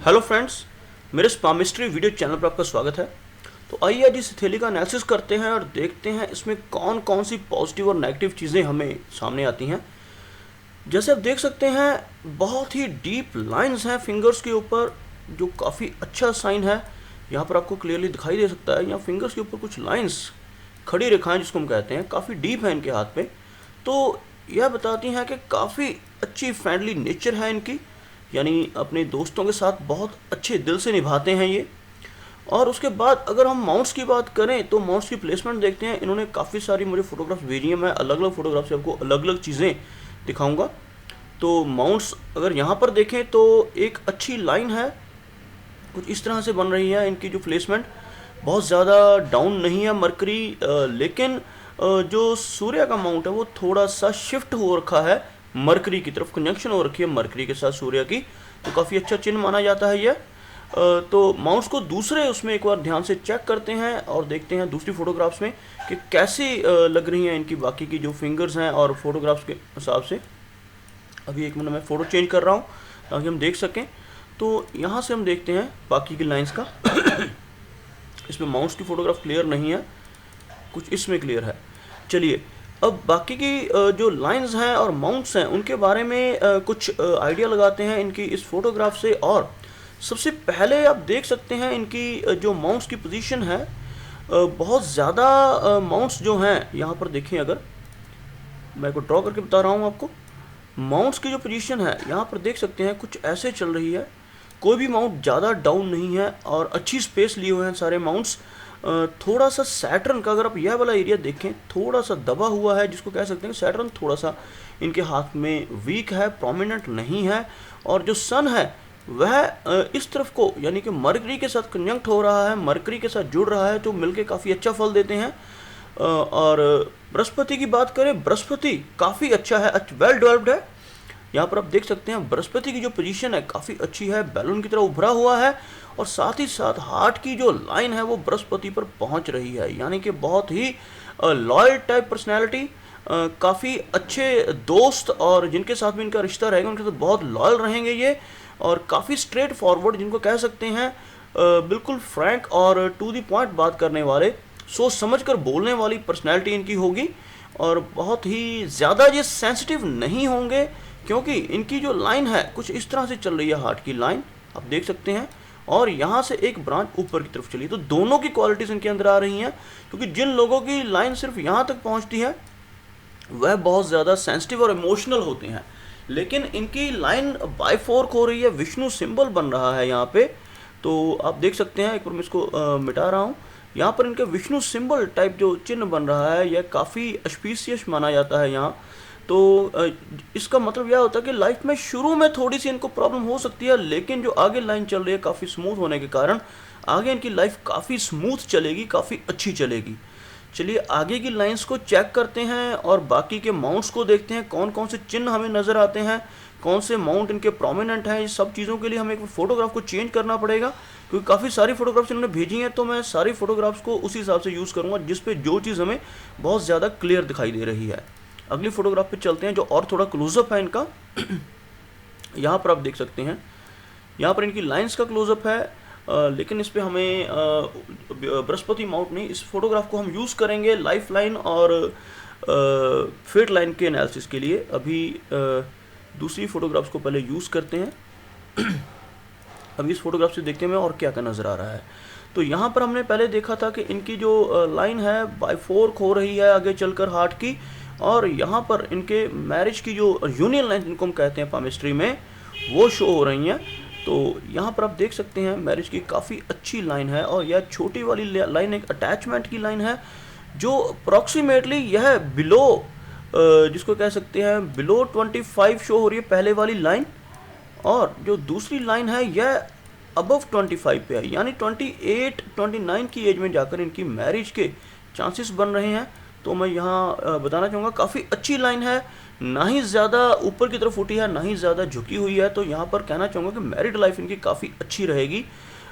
Hello friends, मेरे स्पामिस्ट्री video channel पर आपका स्वागत है। तो आइए आज इस हथेली का एनालिसिस करते हैं और देखते हैं इसमें कौन कौन सी पॉजिटिव और नेगेटिव चीज़ें हमें सामने आती हैं। जैसे आप देख सकते हैं बहुत ही डीप लाइंस हैं फिंगर्स के ऊपर, जो काफ़ी अच्छा साइन है। यहाँ पर आपको क्लियरली दिखाई दे सकता है, यहाँ फिंगर्स के ऊपर कुछ लाइंस, खड़ी रेखाएं जिसको हम कहते हैं, काफ़ी डीप है इनके हाथ पे। तो यह बताती हैं कि काफ़ी अच्छी फ्रेंडली नेचर है इनकी, यानी अपने दोस्तों के साथ बहुत अच्छे दिल से निभाते हैं ये। और उसके बाद अगर हम माउंट्स की बात करें तो माउंट्स की प्लेसमेंट देखते हैं। इन्होंने काफ़ी सारी मुझे फोटोग्राफ्स भेजी हैं, मैं अलग अलग फोटोग्राफ से आपको अलग अलग चीज़ें दिखाऊंगा। तो माउंट्स अगर यहाँ पर देखें तो एक अच्छी लाइन है, कुछ इस तरह से बन रही है। इनकी जो प्लेसमेंट बहुत ज़्यादा डाउन नहीं है मरकरी, लेकिन जो सूर्य का माउंट है वो थोड़ा सा शिफ्ट हो रखा है मरकरी की तरफ, कंजंक्शन हो रखी है मरकरी के साथ सूर्य की। तो काफ़ी अच्छा चिन्ह माना जाता है यह। तो माउंट्स को दूसरे उसमें एक बार ध्यान से चेक करते हैं और देखते हैं दूसरी फोटोग्राफ्स में कि कैसी लग रही हैं इनकी बाकी की जो फिंगर्स हैं और फोटोग्राफ्स के हिसाब से। अभी एक मिनट में फ़ोटो चेंज कर रहा हूँ ताकि हम देख सकें। तो यहाँ से हम देखते हैं बाकी की लाइंस का। इसमें माउंट्स की फ़ोटोग्राफ क्लियर नहीं है, कुछ इसमें क्लियर है। चलिए अब बाकी की जो लाइंस हैं और माउंट्स हैं उनके बारे में कुछ आइडिया लगाते हैं इनकी इस फोटोग्राफ से। और सबसे पहले आप देख सकते हैं इनकी जो माउंट्स की पोजीशन है, बहुत ज़्यादा माउंट्स जो हैं यहाँ पर देखें, अगर मैं को ड्रॉ करके बता रहा हूँ आपको, माउंट्स की जो पोजीशन है यहाँ पर देख सकते हैं कुछ ऐसे चल रही है। कोई भी माउंट ज़्यादा डाउन नहीं है और अच्छी स्पेस लिए हुए हैं सारे माउंट्स। थोड़ा सा सैटर्न का अगर आप यह वाला एरिया देखें थोड़ा सा दबा हुआ है, जिसको कह सकते हैं सैटर्न थोड़ा सा इनके हाथ में वीक है, प्रोमिनेंट नहीं है। और जो सन है वह इस तरफ को यानी कि मरकरी के साथ कंजंक्ट हो रहा है, मरकरी के साथ जुड़ रहा है, तो मिलके काफ़ी अच्छा फल देते हैं। और बृहस्पति की बात करें, बृहस्पति काफ़ी अच्छा है, वेल डेवलप्ड है। यहाँ पर आप देख सकते हैं बृहस्पति की जो पोजीशन है काफ़ी अच्छी है, बैलून की तरह उभरा हुआ है। और साथ ही साथ हार्ट की जो लाइन है वो बृहस्पति पर पहुंच रही है, यानी कि बहुत ही लॉयल टाइप पर्सनैलिटी, काफ़ी अच्छे दोस्त और जिनके साथ भी इनका रिश्ता रहेगा उनके साथ बहुत लॉयल रहेंगे ये। और काफ़ी स्ट्रेट फॉरवर्ड, जिनको कह सकते हैं बिल्कुल फ्रैंक और टू द पॉइंट बात करने वाले, सोच समझ कर बोलने वाली पर्सनैलिटी इनकी होगी। और बहुत ही ज़्यादा ये सेंसिटिव नहीं होंगे, क्योंकि इनकी जो लाइन है कुछ इस तरह से चल रही है, हार्ट की लाइन आप देख सकते हैं। और यहाँ से एक ब्रांच ऊपर की तरफ चली, तो दोनों की क्वालिटीज़ इनके अंदर आ रही हैं। क्योंकि जिन लोगों की लाइन सिर्फ यहाँ तक पहुँचती है वह बहुत ज़्यादा सेंसिटिव और इमोशनल होते हैं, लेकिन इनकी लाइन बाइफोर्क हो रही है, विष्णु सिंबल बन रहा है यहाँ पे। तो आप देख सकते हैं, एक बार मैं इसको मिटा रहा हूँ। यहाँ पर इनके विष्णु सिंबल टाइप जो चिन्ह बन रहा है यह काफ़ी ऑस्पिशियस माना जाता है यहाँ। तो इसका मतलब यह होता है कि लाइफ में शुरू में थोड़ी सी इनको प्रॉब्लम हो सकती है, लेकिन जो आगे लाइन चल रही है काफ़ी स्मूथ होने के कारण आगे इनकी लाइफ काफ़ी स्मूथ चलेगी, काफ़ी अच्छी चलेगी। चलिए आगे की लाइंस को चेक करते हैं और बाकी के माउंट्स को देखते हैं, कौन कौन से चिन्ह हमें नज़र आते हैं, कौन से माउंट इनके प्रोमिनेंट हैं। इस सब चीज़ों के लिए हमें एक फोटोग्राफ को चेंज करना पड़ेगा, क्योंकि काफ़ी सारी फोटोग्राफ्स इन्होंने भेजी हैं। तो मैं सारी फोटोग्राफ्स को उसी हिसाब से यूज़ करूँगा जिस पे जो चीज़ हमें बहुत ज़्यादा क्लियर दिखाई दे रही है। अगली फोटोग्राफ पे चलते हैं जो और थोड़ा क्लोजअप है इनका। यहाँ पर आप देख सकते हैं, यहाँ पर इनकी लाइंस का क्लोजअप है, लेकिन इस पे हमें बृहस्पति माउंट नहीं, इस फोटोग्राफ को हम यूज़ करेंगे लाइफ लाइन और फेट लाइन के एनालिसिस के लिए। अभी दूसरी फोटोग्राफ्स को पहले यूज़ करते हैं। अभी इस फोटोग्राफ से देखते हैं और क्या क्या नज़र आ रहा है। तो यहाँ पर हमने पहले देखा था कि इनकी जो लाइन है बाइफोर्क हो रही है आगे चलकर हार्ट की, और यहाँ पर इनके मैरिज की जो यूनियन लाइन जिनको हम कहते हैं पामिस्ट्री में, वो शो हो रही हैं। तो यहाँ पर आप देख सकते हैं मैरिज की काफ़ी अच्छी लाइन है, और यह छोटी वाली लाइन एक अटैचमेंट की लाइन है, जो अप्रॉक्सीमेटली यह बिलो जिसको कह सकते हैं बिलो 25 शो हो रही है पहले वाली लाइन, और जो दूसरी लाइन है यह अबव 25 पे है, यानी 28-29 की एज में जाकर इनकी मैरिज के चांसेस बन रहे हैं। तो मैं यहाँ बताना चाहूँगा काफ़ी अच्छी लाइन है, ना ही ज़्यादा ऊपर की तरफ उठी है ना ही ज़्यादा झुकी हुई है। तो यहाँ पर कहना चाहूँगा कि मैरिड लाइफ इनकी काफ़ी अच्छी रहेगी,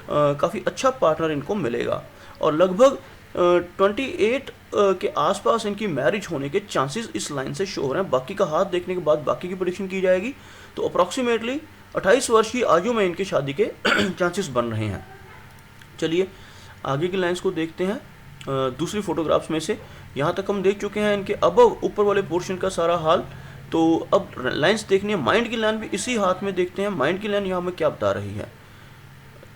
काफ़ी अच्छा पार्टनर इनको मिलेगा, और लगभग 28 के आसपास इनकी मैरिज होने के चांसेस इस लाइन से शो हो रहे हैं। बाकी का हाथ देखने के बाद बाकी की प्रेडिक्शन की जाएगी। तो अप्रॉक्सीमेटली 28 वर्ष की आयु में इनकी शादी के चांसेस बन रहे हैं। चलिए आगे की लाइंस को देखते हैं दूसरी फोटोग्राफ्स में से। यहाँ तक हम देख चुके हैं इनके अबव ऊपर वाले पोर्शन का सारा हाल। तो अब लाइंस देखनी है, माइंड की लाइन भी इसी हाथ में देखते हैं। माइंड की लाइन यहाँ में क्या बता रही है।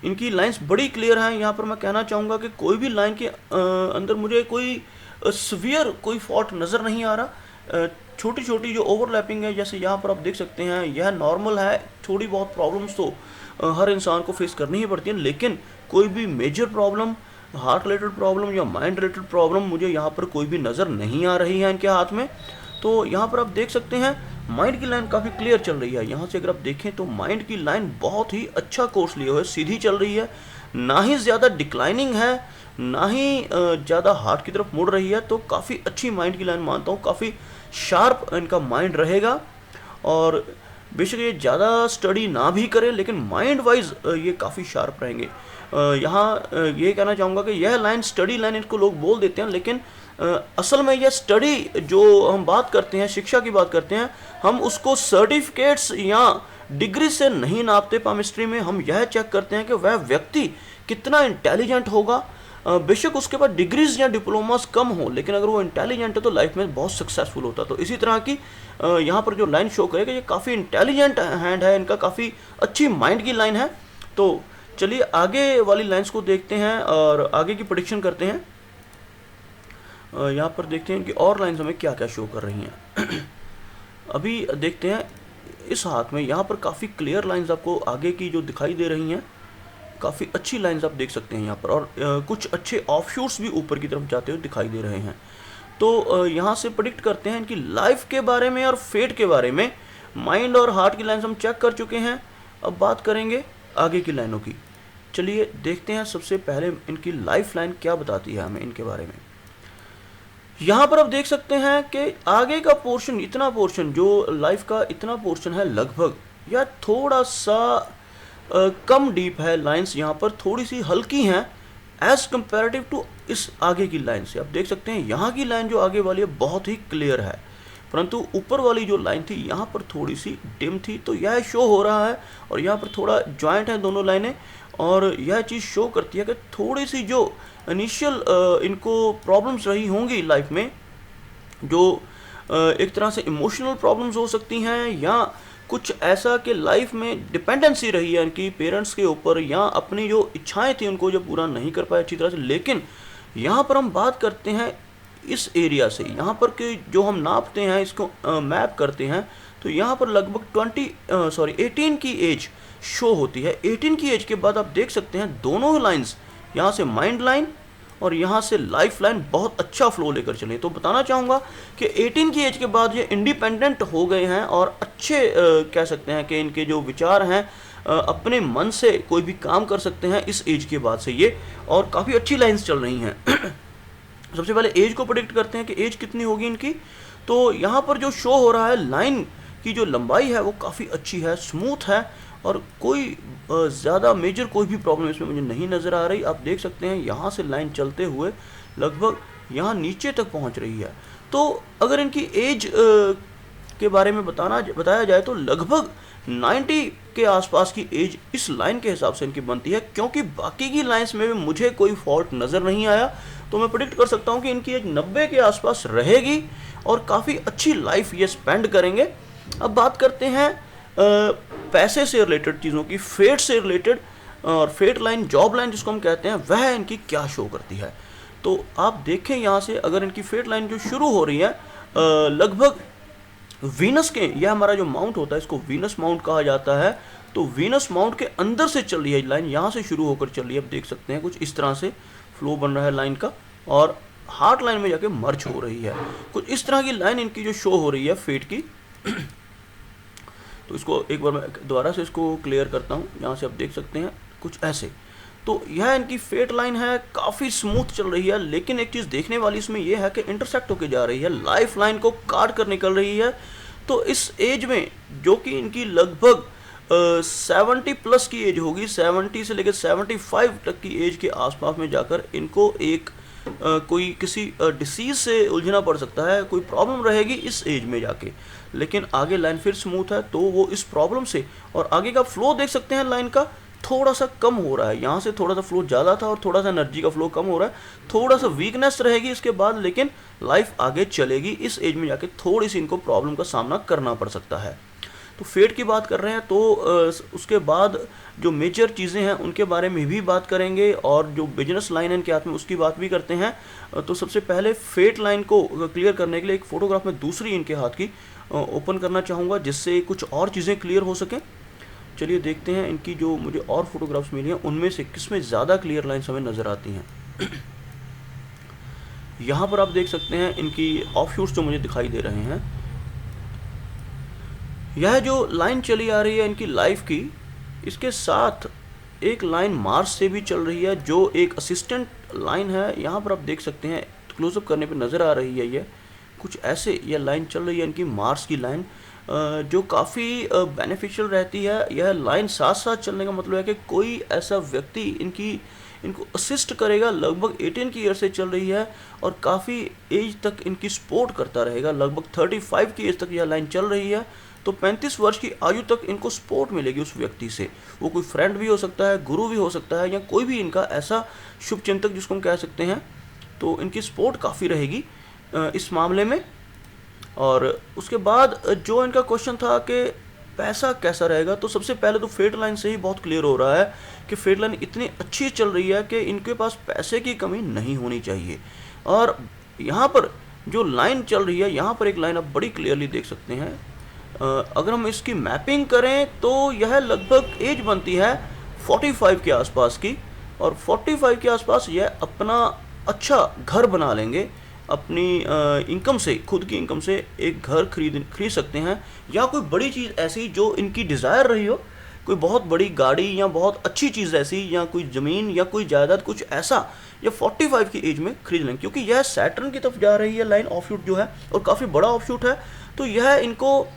इनकी लाइंस बड़ी क्लियर हैं। यहाँ पर मैं कहना चाहूँगा कि कोई भी लाइन के अंदर मुझे कोई सीवियर कोई फॉल्ट नज़र नहीं आ रहा। छोटी छोटी जो ओवरलैपिंग है, जैसे यहाँ पर आप देख सकते हैं, यह नॉर्मल है। थोड़ी बहुत प्रॉब्लम्स तो हर इंसान को फेस करनी ही पड़ती है, लेकिन कोई भी major problem, heart related problem या माइंड रिलेटेड प्रॉब्लम मुझे यहाँ पर कोई भी नज़र नहीं आ रही है इनके हाथ में। तो यहाँ पर आप देख सकते हैं माइंड की लाइन काफ़ी क्लियर चल रही है। यहाँ से अगर आप देखें तो माइंड की लाइन बहुत ही अच्छा कोर्स लिए हुए सीधी चल रही है, ना ही ज़्यादा डिक्लाइनिंग है, ना ही ज़्यादा हार्ट की तरफ मुड़ रही है। तो काफ़ी अच्छी माइंड की लाइन मानता हूँ, काफ़ी शार्प इनका माइंड रहेगा। और बेशक ये ज़्यादा स्टडी ना भी करें, लेकिन माइंड वाइज ये काफ़ी शार्प रहेंगे। यहाँ ये कहना चाहूँगा कि यह लाइन स्टडी लाइन इनको लोग बोल देते हैं, लेकिन असल में यह स्टडी जो हम बात करते हैं, शिक्षा की बात करते हैं, हम उसको सर्टिफिकेट्स या डिग्री से नहीं नापते। पामिस्ट्री में हम यह चेक करते हैं कि वह व्यक्ति कितना इंटेलिजेंट होगा। बेशक उसके पास डिग्रीज या डिप्लोमास कम हो, लेकिन अगर वो इंटेलिजेंट है तो लाइफ में बहुत सक्सेसफुल होता है। तो इसी तरह की यहाँ पर जो लाइन शो करेगा, ये काफ़ी इंटेलिजेंट हैंड है इनका, काफ़ी अच्छी माइंड की लाइन है। तो चलिए आगे वाली लाइंस को देखते हैं और आगे की प्रेडिक्शन करते हैं। यहाँ पर देखते हैं कि और लाइंस हमें क्या क्या शो कर रही हैं। अभी देखते हैं इस हाथ में, यहाँ पर काफ़ी क्लियर लाइंस आपको आगे की जो दिखाई दे रही हैं, काफ़ी अच्छी लाइंस आप देख सकते हैं यहाँ पर। और कुछ अच्छे ऑफशूट्स भी ऊपर की तरफ जाते हुए दिखाई दे रहे हैं। तो यहाँ से प्रेडिक्ट करते हैं इनकी लाइफ के बारे में और फेट के बारे में। माइंड और हार्ट की लाइंस हम चेक कर चुके हैं, अब बात करेंगे आगे की लाइनों की। चलिए देखते हैं सबसे पहले इनकी लाइफ लाइन क्या बताती है हमें इनके बारे में। यहाँ पर आप देख सकते हैं कि आगे का पोर्शन, इतना पोर्शन जो लाइफ का इतना पोर्शन है लगभग, या थोड़ा सा कम डीप है। लाइंस यहाँ पर थोड़ी सी हल्की हैं एज कंपेरेटिव टू इस आगे की लाइन से। आप देख सकते हैं यहाँ की लाइन जो आगे वाली है बहुत ही क्लियर है, परंतु ऊपर वाली जो लाइन थी यहाँ पर थोड़ी सी डिम थी। तो यह शो हो रहा है, और यहाँ पर थोड़ा जॉइंट है दोनों लाइनें, और यह चीज़ शो करती है कि थोड़ी सी जो इनिशियल इनको प्रॉब्लम्स रही होंगी लाइफ में, जो एक तरह से इमोशनल प्रॉब्लम्स हो सकती हैं, या कुछ ऐसा कि लाइफ में डिपेंडेंसी रही है इनकी पेरेंट्स के ऊपर, या अपनी जो इच्छाएं थी उनको जो पूरा नहीं कर पाए अच्छी तरह से। लेकिन यहाँ पर हम बात करते हैं इस एरिया से, यहाँ पर के जो हम नापते हैं, इसको मैप करते हैं, तो यहाँ पर लगभग 18 की एज शो होती है। 18 की एज के बाद आप देख सकते हैं दोनों लाइंस, यहाँ से माइंड लाइन और यहाँ से लाइफ लाइन बहुत अच्छा फ्लो लेकर चले। तो बताना चाहूँगा कि 18 की एज के बाद ये इंडिपेंडेंट हो गए हैं, और अच्छे कह सकते हैं कि इनके जो विचार हैं अपने मन से कोई भी काम कर सकते हैं इस एज के बाद से ये, और काफ़ी अच्छी लाइंस चल रही हैं। सबसे पहले एज को प्रेडिक्ट करते हैं कि एज कितनी होगी इनकी। तो यहाँ पर जो शो हो रहा है लाइन की जो लंबाई है वो काफ़ी अच्छी है, स्मूथ है, और कोई ज़्यादा मेजर कोई भी प्रॉब्लम इसमें मुझे नहीं नज़र आ रही। आप देख सकते हैं यहाँ से लाइन चलते हुए लगभग यहाँ नीचे तक पहुँच रही है। तो अगर इनकी एज के बारे में बताया जाए तो लगभग 90 के आसपास की एज इस लाइन के हिसाब से इनकी बनती है, क्योंकि बाकी की लाइंस में भी मुझे कोई फॉल्ट नज़र नहीं आया। तो मैं प्रेडिक्ट कर सकता हूँ कि इनकी एज 90 के आसपास रहेगी और काफ़ी अच्छी लाइफ ये स्पेंड करेंगे। अब बात करते हैं पैसे से रिलेटेड चीज़ों की, फेट से रिलेटेड, और फेट लाइन, जॉब लाइन जिसको हम कहते हैं, वह इनकी क्या शो करती है। तो आप देखें यहाँ से अगर इनकी फेट लाइन जो शुरू हो रही है लगभग वीनस के, यह हमारा जो माउंट होता है इसको वीनस माउंट कहा जाता है, तो वीनस माउंट के अंदर से चल रही है लाइन, यहाँ से शुरू होकर चल रही है। आप देख सकते हैं कुछ इस तरह से फ्लो बन रहा है लाइन का, और हार्ट लाइन में जाके मर्ज हो रही है। कुछ इस तरह की लाइन इनकी जो शो हो रही है फेट की। तो इसको एक बार मैं दोबारा से इसको क्लियर करता हूँ। यहाँ से आप देख सकते हैं कुछ ऐसे। तो यह इनकी फेट लाइन है, काफ़ी स्मूथ चल रही है, लेकिन एक चीज़ देखने वाली इसमें यह है कि इंटरसेक्ट होकर जा रही है, लाइफ लाइन को काट कर निकल रही है। तो इस एज में जो कि इनकी लगभग 70 प्लस की एज होगी, 70 से लेकर 75 तक की एज के आसपास में जाकर इनको एक कोई किसी डिसीज़ से उलझना पड़ सकता है, कोई प्रॉब्लम रहेगी इस एज में जाके। लेकिन आगे लाइन फिर स्मूथ है, तो वो इस प्रॉब्लम से, और आगे का फ्लो देख सकते हैं लाइन का थोड़ा सा कम हो रहा है, यहाँ से थोड़ा सा फ्लो ज़्यादा था और थोड़ा सा एनर्जी का फ्लो कम हो रहा है, थोड़ा सा वीकनेस रहेगी इसके बाद, लेकिन लाइफ आगे चलेगी। इस एज में जाके थोड़ी सी इनको प्रॉब्लम का सामना करना पड़ सकता है। तो फेट की बात कर रहे हैं, तो उसके बाद जो मेजर चीज़ें हैं उनके बारे में भी बात करेंगे, और जो बिजनेस लाइन है इनके हाथ में उसकी बात भी करते हैं। तो सबसे पहले फेट लाइन को क्लियर करने के लिए एक फ़ोटोग्राफ में दूसरी इनके हाथ की ओपन करना चाहूँगा, जिससे कुछ और चीज़ें क्लियर हो सकें। चलिए देखते हैं इनकी जो मुझे और फोटोग्राफ्स मिली हैं उनमें से किस में ज़्यादा क्लियर लाइन्स हमें नज़र आती हैं। यहाँ पर आप देख सकते हैं इनकी ऑफ शूट्स जो मुझे दिखाई दे रहे हैं। यह जो लाइन चली आ रही है इनकी लाइफ की, इसके साथ एक लाइन मार्स से भी चल रही है, जो एक असिस्टेंट लाइन है। यहाँ पर आप देख सकते हैं, क्लोजअप करने पे नज़र आ रही है ये कुछ ऐसे, यह लाइन चल रही है इनकी मार्स की लाइन, जो काफ़ी बेनिफिशियल रहती है। यह लाइन साथ साथ चलने का मतलब है कि कोई ऐसा व्यक्ति इनको असिस्ट करेगा। लगभग 18 की ईयर से चल रही है और काफ़ी एज तक इनकी सपोर्ट करता रहेगा। लगभग 35 की एज तक यह लाइन चल रही है, तो 35 वर्ष की आयु तक इनको सपोर्ट मिलेगी उस व्यक्ति से। वो कोई फ्रेंड भी हो सकता है, गुरु भी हो सकता है, या कोई भी इनका ऐसा शुभचिंतक जिसको हम कह सकते हैं। तो इनकी सपोर्ट काफ़ी रहेगी इस मामले में। और उसके बाद जो इनका क्वेश्चन था कि पैसा कैसा रहेगा, तो सबसे पहले तो फेट लाइन से ही बहुत क्लियर हो रहा है कि फेट लाइन इतनी अच्छी चल रही है कि इनके पास पैसे की कमी नहीं होनी चाहिए। और यहाँ पर जो लाइन चल रही है, यहाँ पर एक लाइन आप बड़ी क्लियरली देख सकते हैं। अगर हम इसकी मैपिंग करें तो यह लगभग एज बनती है 45 के आसपास की, और 45 के आसपास यह अपना अच्छा घर बना लेंगे। अपनी इनकम से, खुद की इनकम से एक घर खरीद सकते हैं, या कोई बड़ी चीज़ ऐसी जो इनकी डिज़ायर रही हो, कोई बहुत बड़ी गाड़ी या बहुत अच्छी चीज़ ऐसी, या कोई ज़मीन या कोई जायदाद कुछ ऐसा, या 45 की एज में खरीद लेंगे। क्योंकि यह सैटर्न की तरफ जा रही है लाइन ऑफ शूट जो है, और काफ़ी बड़ा ऑफ शूट है, तो यह इनको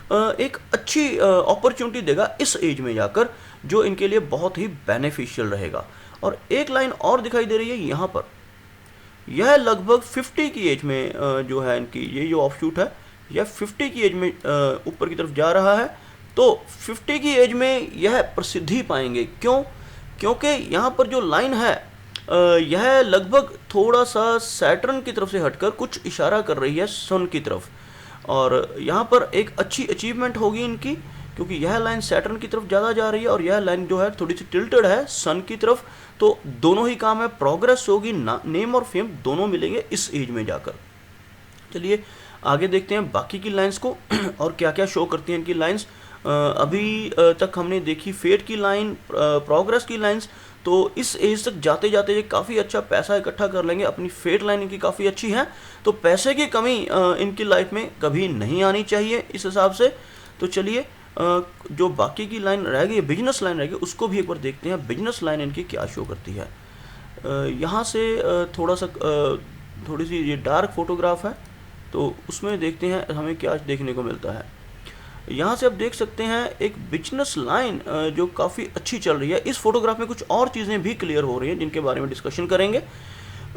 एक अच्छी अपॉर्चुनिटी देगा इस एज में जाकर, जो इनके लिए बहुत ही बेनिफिशियल रहेगा। और एक लाइन और दिखाई दे रही है यहाँ पर, यह लगभग 50 की एज में जो है इनकी ये जो ऑफ शूट है, यह 50 की एज में ऊपर की तरफ जा रहा है। तो 50 की एज में यह प्रसिद्धि पाएंगे। क्यों? क्योंकि यहाँ पर जो लाइन है यह लगभग थोड़ा सा सैटर्न की तरफ से हटकर कुछ इशारा कर रही है सन की तरफ, और यहाँ पर एक अच्छी अचीवमेंट होगी इनकी, क्योंकि यह लाइन सैटर्न की तरफ ज़्यादा जा रही है और यह लाइन जो है थोड़ी सी टिल्टेड है सन की तरफ। तो दोनों ही काम है, प्रोग्रेस होगी, नेम और फेम दोनों मिलेंगे इस एज में जाकर। चलिए आगे देखते हैं बाकी की लाइंस को और क्या क्या शो करती हैं इनकी लाइंस। अभी तक हमने देखी फेट की लाइन, प्रोग्रेस की लाइंस। तो इस एज तक जाते जाते ये काफ़ी अच्छा पैसा इकट्ठा कर लेंगे। अपनी फेट लाइन इनकी काफ़ी अच्छी है, तो पैसे की कमी इनकी लाइफ में कभी नहीं आनी चाहिए इस हिसाब से। तो चलिए जो बाकी की लाइन रह गई, बिजनेस लाइन रह गई, उसको भी एक बार देखते हैं बिजनेस लाइन इनकी क्या शो करती है। यहाँ से थोड़ा सा थोड़ी सी ये डार्क फोटोग्राफ है, तो उसमें देखते हैं हमें क्या देखने को मिलता है। यहाँ से आप देख सकते हैं एक बिजनेस लाइन जो काफ़ी अच्छी चल रही है। इस फोटोग्राफ में कुछ और चीज़ें भी क्लियर हो रही हैं जिनके बारे में डिस्कशन करेंगे।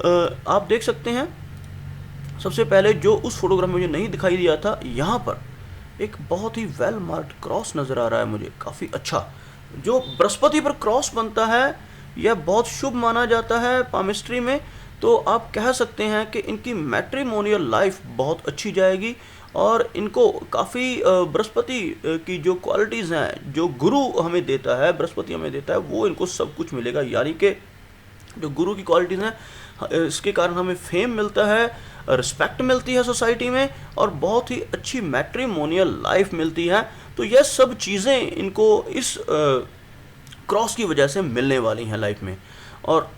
आप देख सकते हैं सबसे पहले जो उस फोटोग्राफ में मुझे नहीं दिखाई दिया था, यहाँ पर एक बहुत ही वेल मार्क्ड क्रॉस नज़र आ रहा है मुझे, काफ़ी अच्छा। जो बृहस्पति पर क्रॉस बनता है यह बहुत शुभ माना जाता है पामिस्ट्री में। तो आप कह सकते हैं कि इनकी मैट्रिमोनियल लाइफ बहुत अच्छी जाएगी, और इनको काफ़ी बृहस्पति की जो क्वालिटीज़ हैं, जो गुरु हमें देता है, बृहस्पति हमें देता है, वो इनको सब कुछ मिलेगा। यानी कि जो गुरु की क्वालिटीज़ हैं, इसके कारण हमें फेम मिलता है, रिस्पेक्ट मिलती है सोसाइटी में, और बहुत ही अच्छी मैट्रिमोनियल लाइफ मिलती है। तो यह सब चीज़ें इनको इस क्रॉस की वजह से मिलने वाली हैं लाइफ में। और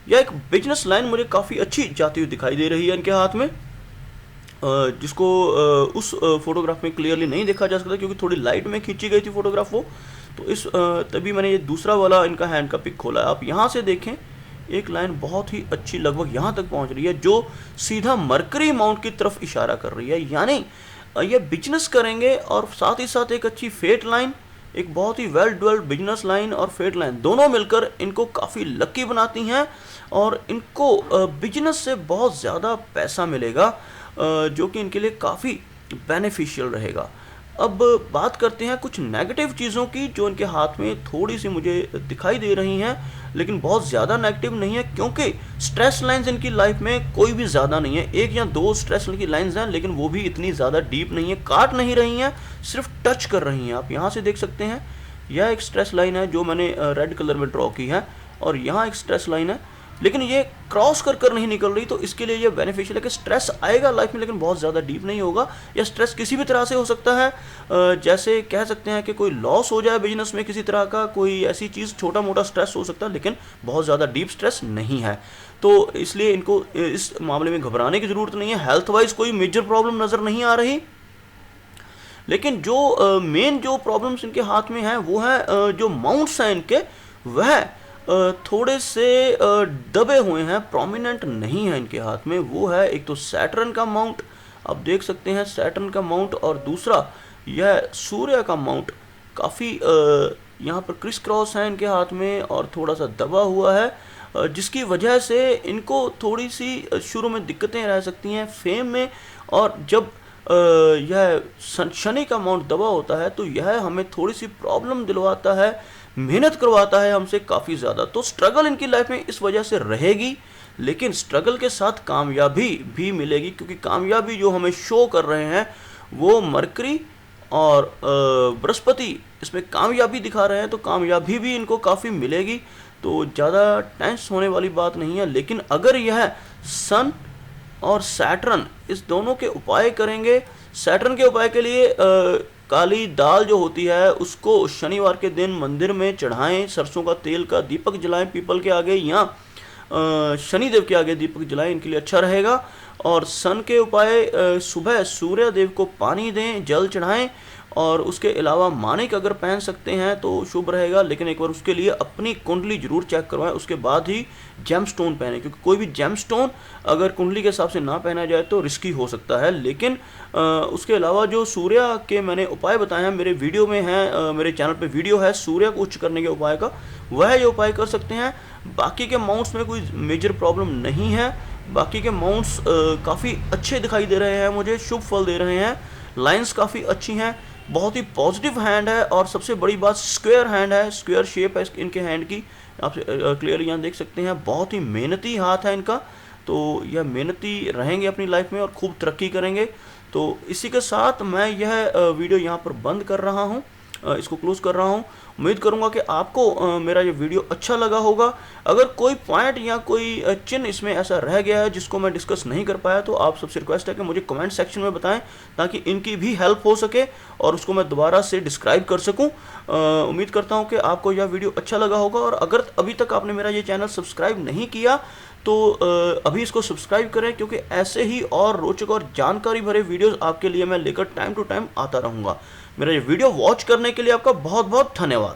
यह एक बिजनेस लाइन मुझे काफ़ी अच्छी जाती हुई दिखाई दे रही है इनके हाथ में, जिसको उस फोटोग्राफ में क्लियरली नहीं देखा जा सकता क्योंकि थोड़ी लाइट में खींची गई थी फोटोग्राफ वो। तो इस तभी मैंने ये दूसरा वाला इनका हैंड का पिक खोला है। आप यहाँ से देखें एक लाइन बहुत ही अच्छी लगभग यहाँ तक पहुँच रही है, जो सीधा मरकरी माउंट की तरफ इशारा कर रही है। यानी ये बिजनेस करेंगे और साथ ही साथ एक अच्छी फेट लाइन, एक बहुत ही वेल डेवलप्ड बिजनेस लाइन और फेट लाइन दोनों मिलकर इनको काफ़ी लकी बनाती हैं, और इनको बिजनेस से बहुत ज़्यादा पैसा मिलेगा, जो कि इनके लिए काफ़ी बेनिफिशियल रहेगा। अब बात करते हैं कुछ नेगेटिव चीज़ों की जो इनके हाथ में थोड़ी सी मुझे दिखाई दे रही हैं, लेकिन बहुत ज़्यादा नेगेटिव नहीं है, क्योंकि स्ट्रेस लाइंस इनकी लाइफ में कोई भी ज़्यादा नहीं है। 1 या 2 स्ट्रेस की लाइंस हैं, लेकिन वो भी इतनी ज़्यादा डीप नहीं है, काट नहीं रही हैं, सिर्फ टच कर रही हैं। आप यहाँ से देख सकते हैं, यह एक स्ट्रेस लाइन है जो मैंने रेड कलर में ड्रॉ की है, और यहाँ एक स्ट्रेस लाइन है, लेकिन ये क्रॉस कर नहीं निकल रही, तो इसके लिए ये बेनिफिशियल है कि स्ट्रेस आएगा लाइफ में, लेकिन बहुत ज़्यादा डीप नहीं होगा। या स्ट्रेस किसी भी तरह से हो सकता है, जैसे कह सकते हैं कि कोई लॉस हो जाए बिजनेस में किसी तरह का, कोई ऐसी चीज़, छोटा मोटा स्ट्रेस हो सकता है, लेकिन बहुत ज़्यादा डीप स्ट्रेस नहीं है। तो इसलिए इनको इस मामले में घबराने की ज़रूरत नहीं है। हेल्थ वाइज कोई मेजर प्रॉब्लम नज़र नहीं आ रही, लेकिन जो मेन जो प्रॉब्लम्स इनके हाथ में है वो है जो माउंट्स हैं इनके, वह थोड़े से दबे हुए हैं, प्रोमिनेंट नहीं है इनके हाथ में। वो है एक तो सैटर्न का माउंट, आप देख सकते हैं सैटर्न का माउंट, और दूसरा यह सूर्य का माउंट काफ़ी यहाँ पर क्रिस क्रॉस है इनके हाथ में और थोड़ा सा दबा हुआ है, जिसकी वजह से इनको थोड़ी सी शुरू में दिक्कतें रह सकती हैं फेम में। और जब यह शनि का माउंट दबा होता है तो यह हमें थोड़ी सी प्रॉब्लम दिलवाता है, मेहनत करवाता है हमसे काफ़ी ज़्यादा। तो स्ट्रगल इनकी लाइफ में इस वजह से रहेगी, लेकिन स्ट्रगल के साथ कामयाबी भी मिलेगी, क्योंकि कामयाबी जो हमें शो कर रहे हैं वो मरकरी और बृहस्पति इसमें कामयाबी दिखा रहे हैं, तो कामयाबी भी इनको काफ़ी मिलेगी। तो ज़्यादा टेंस होने वाली बात नहीं है। लेकिन अगर यह सन और सैटर्न इस दोनों के उपाय करेंगे, सैटर्न के उपाय के लिए काली दाल जो होती है उसको शनिवार के दिन मंदिर में चढ़ाएं, सरसों का तेल का दीपक जलाएं पीपल के आगे, या शनिदेव के आगे दीपक जलाएं, इनके लिए अच्छा रहेगा। और सन के उपाय, सुबह सूर्य देव को पानी दें, जल चढ़ाएं, और उसके अलावा मानिक अगर पहन सकते हैं तो शुभ रहेगा, लेकिन एक बार उसके लिए अपनी कुंडली जरूर चेक करवाएं, उसके बाद ही जेमस्टोन पहने, क्योंकि कोई भी जेमस्टोन अगर कुंडली के हिसाब से ना पहना जाए तो रिस्की हो सकता है। लेकिन उसके अलावा जो सूर्य के मैंने उपाय बताए हैं मेरे वीडियो में हैं, मेरे चैनल पे वीडियो है सूर्य को उच्च करने के उपाय का, वह ये उपाय कर सकते हैं। बाकी के माउंट्स में कोई मेजर प्रॉब्लम नहीं है, बाकी के माउंट्स काफ़ी अच्छे दिखाई दे रहे हैं मुझे, शुभ फल दे रहे हैं, लाइंस काफ़ी अच्छी हैं, बहुत ही पॉजिटिव हैंड है, और सबसे बड़ी बात स्क्वायर हैंड है, स्क्वायर शेप है इनके हैंड की, आप क्लियरली यहाँ देख सकते हैं। बहुत ही मेहनती हाथ है इनका, तो यह मेहनती रहेंगे अपनी लाइफ में और खूब तरक्की करेंगे। तो इसी के साथ मैं यह वीडियो यहाँ पर बंद कर रहा हूँ, इसको क्लोज कर रहा हूँ। उम्मीद करूँगा कि आपको मेरा ये वीडियो अच्छा लगा होगा। अगर कोई पॉइंट या कोई चिन्ह इसमें ऐसा रह गया है जिसको मैं डिस्कस नहीं कर पाया, तो आप सबसे रिक्वेस्ट है कि मुझे कमेंट सेक्शन में बताएं, ताकि इनकी भी हेल्प हो सके और उसको मैं दोबारा से डिस्क्राइब कर सकूं। उम्मीद करता हूं कि आपको यह वीडियो अच्छा लगा होगा, और अगर अभी तक आपने मेरा ये चैनल सब्सक्राइब नहीं किया तो अभी इसको सब्सक्राइब करें, क्योंकि ऐसे ही और रोचक और जानकारी भरे वीडियोस आपके लिए मैं लेकर टाइम टू टाइम आता रहूँगा। मेरा ये वीडियो वॉच करने के लिए आपका बहुत बहुत धन्यवाद।